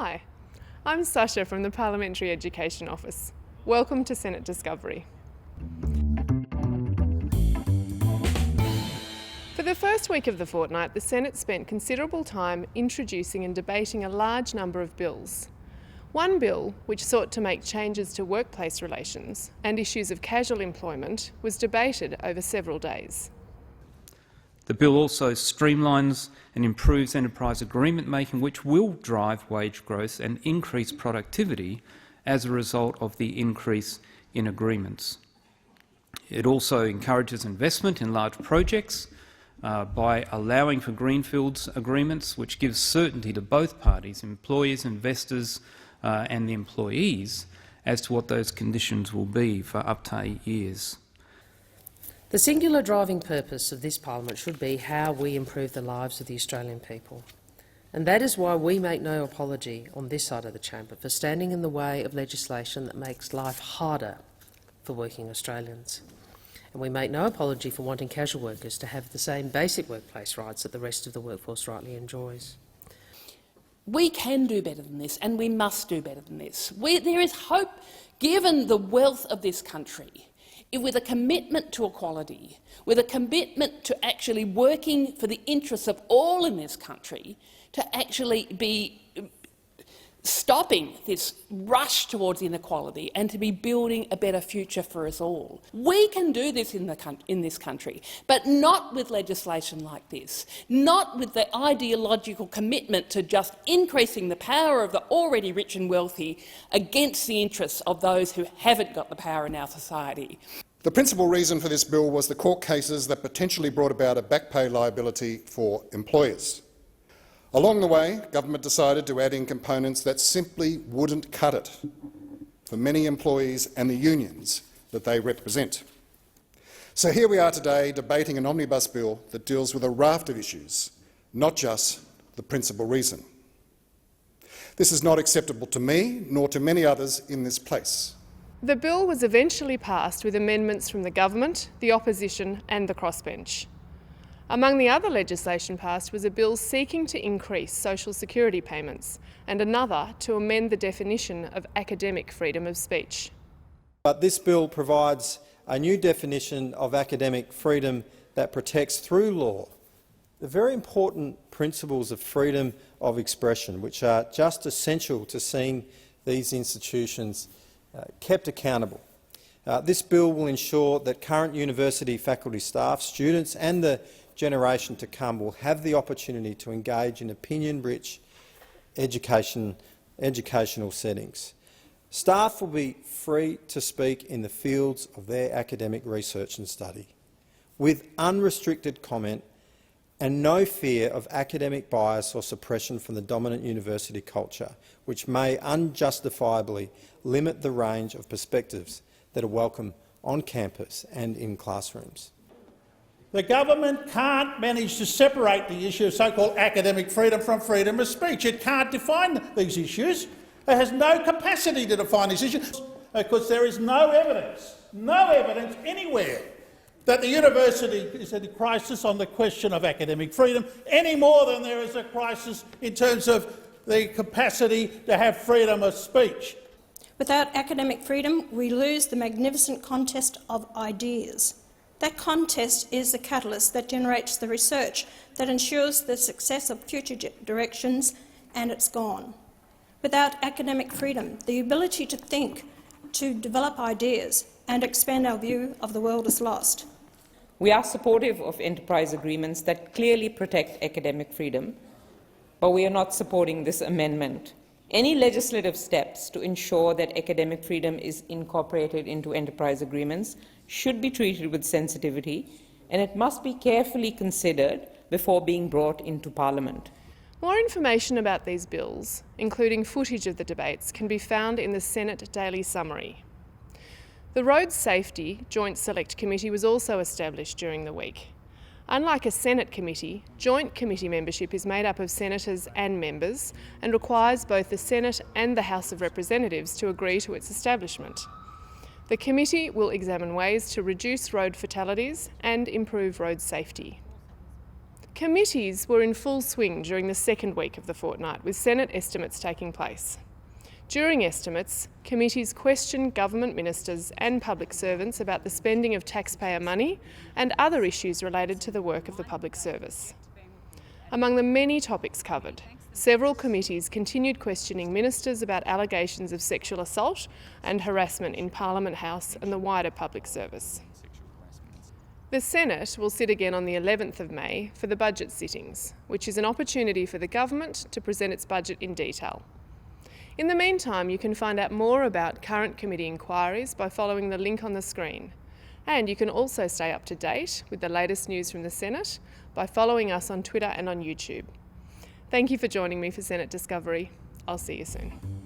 Hi, I'm Sasha from the Parliamentary Education Office. Welcome to Senate Discovery. For the first week of the fortnight, the Senate spent considerable time introducing and debating a large number of bills. One bill, which sought to make changes to workplace relations and issues of casual employment, was debated over several days. The bill also streamlines and improves enterprise agreement making, which will drive wage growth and increase productivity as a result of the increase in agreements. It also encourages investment in large projects by allowing for greenfields agreements, which gives certainty to both parties, employers, investors and the employees, as to what those conditions will be for up to 8 years. The singular driving purpose of this parliament should be how we improve the lives of the Australian people. And that is why we make no apology on this side of the chamber for standing in the way of legislation that makes life harder for working Australians. And we make no apology for wanting casual workers to have the same basic workplace rights that the rest of the workforce rightly enjoys. We can do better than this, and we must do better than this. There is hope, given the wealth of this country, with a commitment to equality, with a commitment to actually working for the interests of all in this country, to actually be stopping this rush towards inequality and to be building a better future for us all. We can do this in this country, but not with legislation like this, not with the ideological commitment to just increasing the power of the already rich and wealthy against the interests of those who haven't got the power in our society. The principal reason for this bill was the court cases that potentially brought about a back pay liability for employers. Along the way, government decided to add in components that simply wouldn't cut it for many employees and the unions that they represent. So here we are today debating an omnibus bill that deals with a raft of issues, not just the principal reason. This is not acceptable to me, nor to many others in this place. The bill was eventually passed with amendments from the government, the opposition and the crossbench. Among the other legislation passed was a bill seeking to increase social security payments and another to amend the definition of academic freedom of speech. But this bill provides a new definition of academic freedom that protects through law the very important principles of freedom of expression, which are just essential to seeing these institutions kept accountable. This bill will ensure that current university faculty staff, students and the generation to come will have the opportunity to engage in opinion-rich educational settings. Staff will be free to speak in the fields of their academic research and study, with unrestricted comment and no fear of academic bias or suppression from the dominant university culture, which may unjustifiably limit the range of perspectives that are welcome on campus and in classrooms. The government can't manage to separate the issue of so-called academic freedom from freedom of speech. It can't define these issues. It has no capacity to define these issues because there is no evidence anywhere that the university is at a crisis on the question of academic freedom, any more than there is a crisis in terms of the capacity to have freedom of speech. Without academic freedom, we lose the magnificent contest of ideas. That contest is the catalyst that generates the research that ensures the success of future directions, and it's gone. Without academic freedom, the ability to think, to develop ideas and expand our view of the world is lost. We are supportive of enterprise agreements that clearly protect academic freedom, but we are not supporting this amendment. Any legislative steps to ensure that academic freedom is incorporated into enterprise agreements should be treated with sensitivity, and it must be carefully considered before being brought into Parliament. More information about these bills, including footage of the debates, can be found in the Senate Daily Summary. The Road Safety Joint Select Committee was also established during the week. Unlike a Senate committee, joint committee membership is made up of senators and members and requires both the Senate and the House of Representatives to agree to its establishment. The committee will examine ways to reduce road fatalities and improve road safety. Committees were in full swing during the second week of the fortnight, with Senate estimates taking place. During estimates, committees questioned government ministers and public servants about the spending of taxpayer money and other issues related to the work of the public service. Among the many topics covered, several committees continued questioning ministers about allegations of sexual assault and harassment in Parliament House and the wider public service. The Senate will sit again on the 11th of May for the budget sittings, which is an opportunity for the government to present its budget in detail. In the meantime, you can find out more about current committee inquiries by following the link on the screen. And you can also stay up to date with the latest news from the Senate by following us on Twitter and on YouTube. Thank you for joining me for Senate Discovery. I'll see you soon.